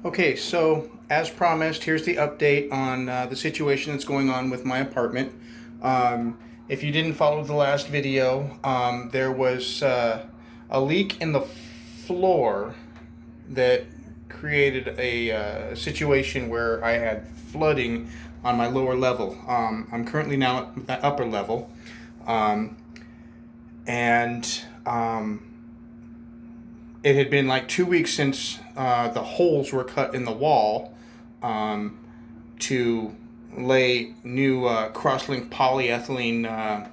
Okay, so as promised, here's the update on the situation that's going on with my apartment. If you didn't follow the last video, there was a leak in the floor that created a situation where I had flooding on my lower level. I'm currently now at the upper level, um, and it had been like 2 weeks since the holes were cut in the wall um, to lay new cross-linked polyethylene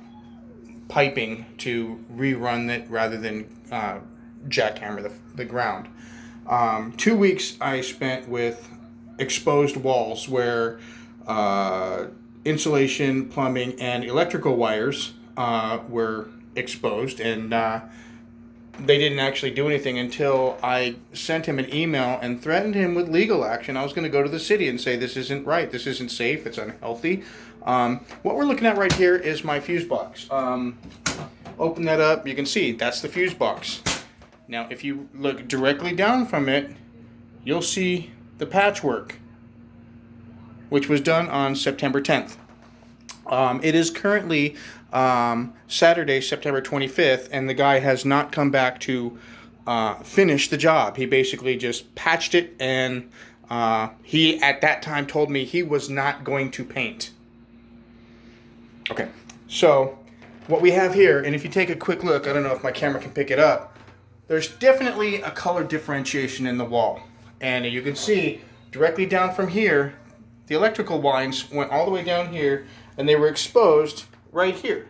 piping to rerun it rather than jackhammer the ground. 2 weeks I spent with exposed walls where insulation, plumbing, and electrical wires were exposed, and they didn't actually do anything until I sent him an email and threatened him with legal action. I was going to go to the city and say, this isn't right, this isn't safe, it's unhealthy. What we're looking at right here is my fuse box. Open that up, you can see that's the fuse box. Now if you look directly down from it, you'll see the patchwork, which was done on September 10th. It is currently Saturday, September 25th, and the guy has not come back to finish the job. He basically just patched it, and he at that time told me he was not going to paint. Okay, so what we have here, and if you take a quick look, I don't know if my camera can pick it up, there's definitely a color differentiation in the wall. And you can see directly down from here, the electrical lines went all the way down here, and they were exposed right here.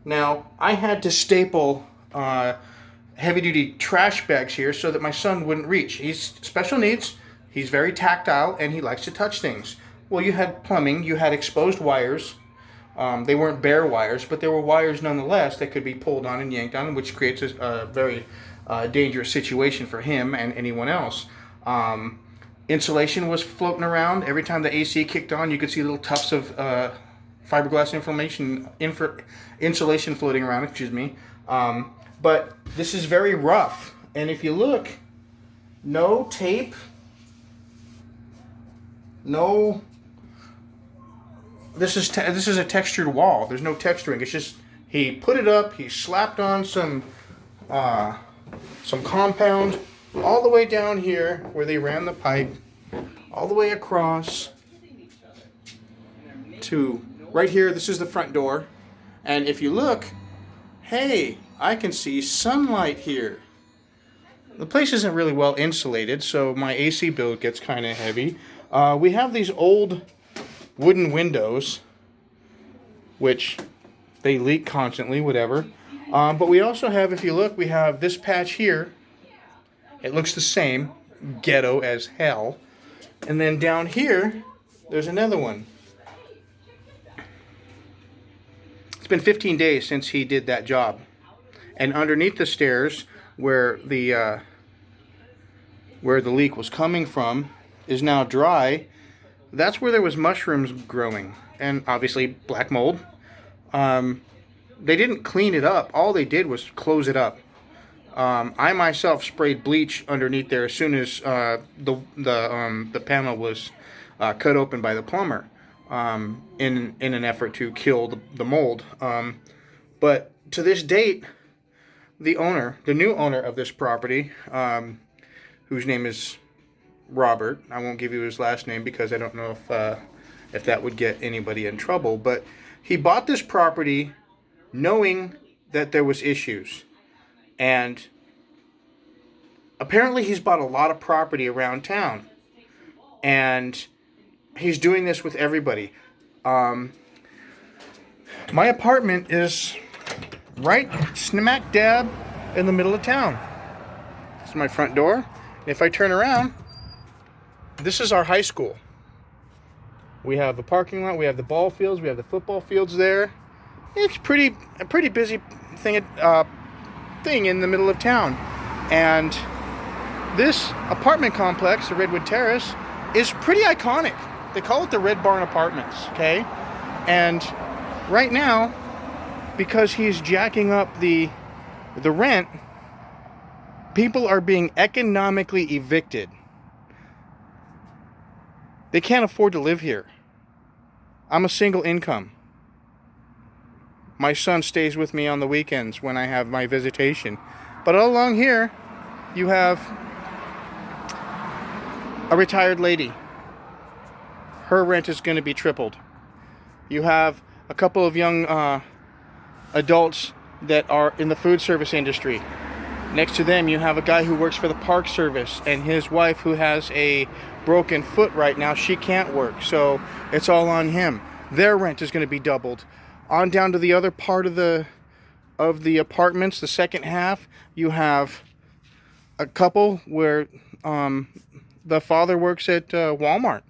Now, I had to staple heavy-duty trash bags here so that my son wouldn't reach. He's special needs, he's very tactile, and he likes to touch things. Well, you had plumbing, you had exposed wires. They weren't bare wires, but they were wires nonetheless that could be pulled on and yanked on, which creates a very dangerous situation for him and anyone else. Insulation was floating around. Every time the AC kicked on, you could see little tufts of fiberglass insulation floating around, but this is very rough. And if you look, no tape, no... This is a textured wall. There's no texturing. It's just he put it up. He slapped on some compound all the way down here where they ran the pipe, all the way across to right here. This is the front door, and if you look, hey, I can see sunlight here. The place isn't really well insulated, so my AC bill gets kind of heavy. We have these old wooden windows, which they leak constantly, whatever. But we also have, if you look, we have this patch here. It looks the same, ghetto as hell. And then down here, there's another one. It's been 15 days since he did that job. And underneath the stairs, where the leak was coming from, is now dry. That's where there was mushrooms growing, and obviously black mold. They didn't clean it up. All they did was close it up. I myself sprayed bleach underneath there as soon as the panel was cut open by the plumber in an effort to kill the mold. But to this date, the new owner of this property, whose name is Robert. I won't give you his last name because I don't know if that would get anybody in trouble. But he bought this property knowing that there was issues. And apparently he's bought a lot of property around town. And he's doing this with everybody. My apartment is right smack dab in the middle of town. This is my front door. If I turn around, this is our high school. We have a parking lot, we have the ball fields, we have the football fields there. It's a pretty busy thing in the middle of town. And this apartment complex, the Redwood Terrace, is pretty iconic. They call it the Red Barn Apartments, okay? And right now, because he's jacking up the rent, people are being economically evicted. They can't afford to live here. I'm a single income. My son stays with me on the weekends when I have my visitation. But all along here, you have a retired lady. Her rent is going to be tripled. You have a couple of young adults that are in the food service industry. Next to them, you have a guy who works for the Park Service, and his wife, who has a broken foot right now, she can't work, so it's all on him. Their rent is going to be doubled. On down to the other part of the apartments, the second half, you have a couple where the father works at Walmart.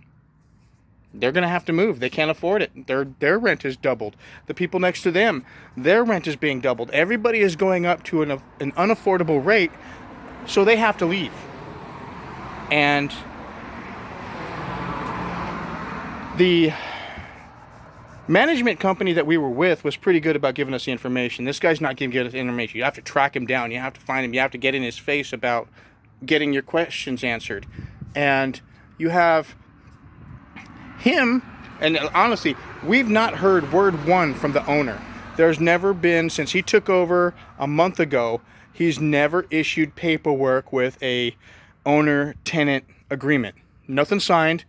They're going to have to move. They can't afford it. Their rent is doubled. The people next to them, their rent is being doubled. Everybody is going up to an unaffordable rate, so they have to leave. And the management company that we were with was pretty good about giving us the information. This guy's not giving us information. You have to track him down. You have to find him. You have to get in his face about getting your questions answered. And you have him, and honestly, we've not heard word one from the owner. There's never been, since he took over a month ago, he's never issued paperwork with a owner-tenant agreement. Nothing signed.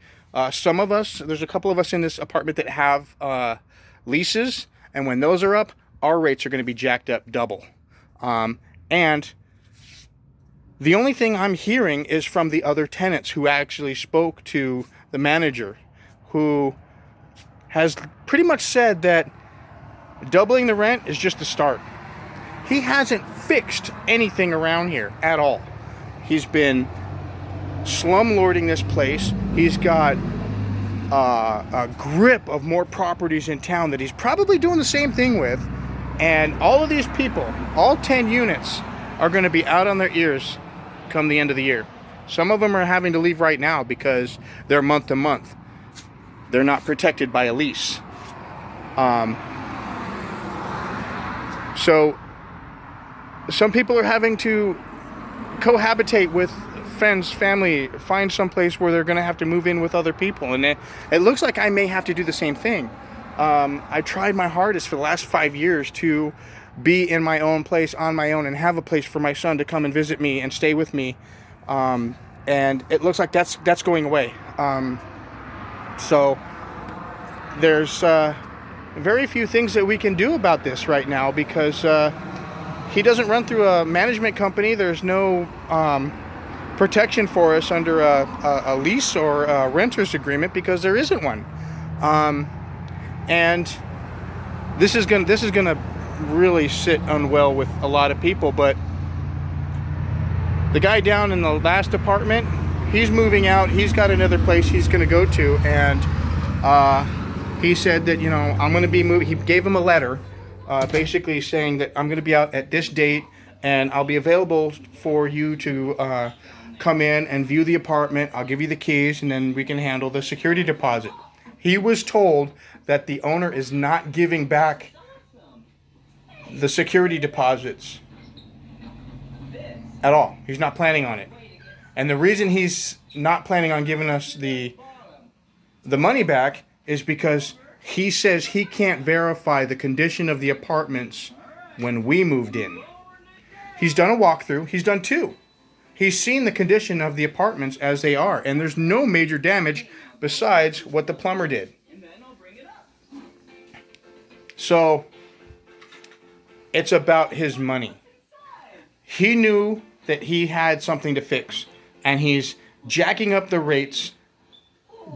Some of us, there's a couple of us in this apartment that have leases, and when those are up, our rates are going to be jacked up double. And the only thing I'm hearing is from the other tenants who actually spoke to the manager, who has pretty much said that doubling the rent is just the start. He hasn't fixed anything around here at all. He's been slumlording this place. He's got a grip of more properties in town that he's probably doing the same thing with. And all of these people, all 10 units, are going to be out on their ears come the end of the year. Some of them are having to leave right now because they're month to month. They're not protected by a lease. So some people are having to cohabitate with friends, family, find some place where they're going to have to move in with other people. And it looks like I may have to do the same thing. I tried my hardest for the last 5 years to be in my own place on my own and have a place for my son to come and visit me and stay with me. And it looks like that's going away. So there's very few things that we can do about this right now because he doesn't run through a management company. There's no protection for us under a lease or a renter's agreement because there isn't one. And this is gonna really sit unwell with a lot of people. But the guy down in the last apartment, he's moving out. He's got another place he's gonna go to, and he said that, I'm going to be moving. He gave him a letter basically saying that I'm going to be out at this date and I'll be available for you to come in and view the apartment. I'll give you the keys and then we can handle the security deposit. He was told that the owner is not giving back the security deposits at all. He's not planning on it. And the reason he's not planning on giving us the money back is because he says he can't verify the condition of the apartments when we moved in. He's done a walkthrough. He's done two. He's seen the condition of the apartments as they are, and there's no major damage besides what the plumber did. So it's about his money. He knew that he had something to fix, and he's jacking up the rates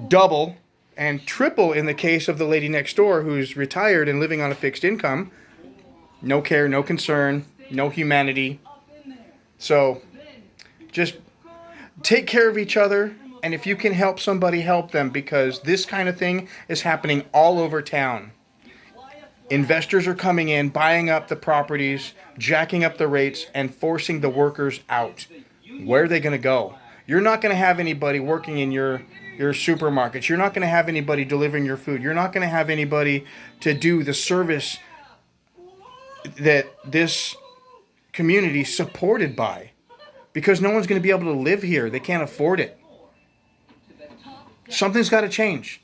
double and triple in the case of the lady next door who's retired and living on a fixed income. No care, no concern, no humanity. So just take care of each other, and if you can help somebody, help them, because this kind of thing is happening all over town. Investors are coming in, buying up the properties, jacking up the rates, and forcing the workers out. Where are they going to go? You're not going to have anybody working in your supermarkets. You're not going to have anybody delivering your food. You're not going to have anybody to do the service that this community is supported by, because no one's going to be able to live here. They can't afford it. Something's got to change.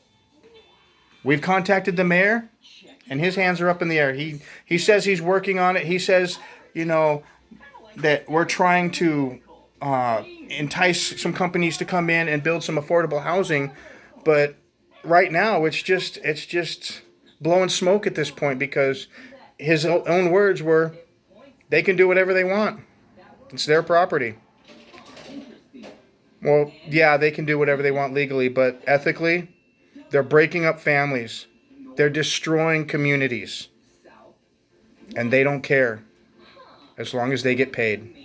We've contacted the mayor, and his hands are up in the air. He says he's working on it. He says, you know, that we're trying to entice some companies to come in and build some affordable housing, but right now it's just blowing smoke at this point, because his own words were, they can do whatever they want. It's their property. Well, yeah, they can do whatever they want legally, but ethically, they're breaking up families. They're destroying communities. And they don't care as long as they get paid.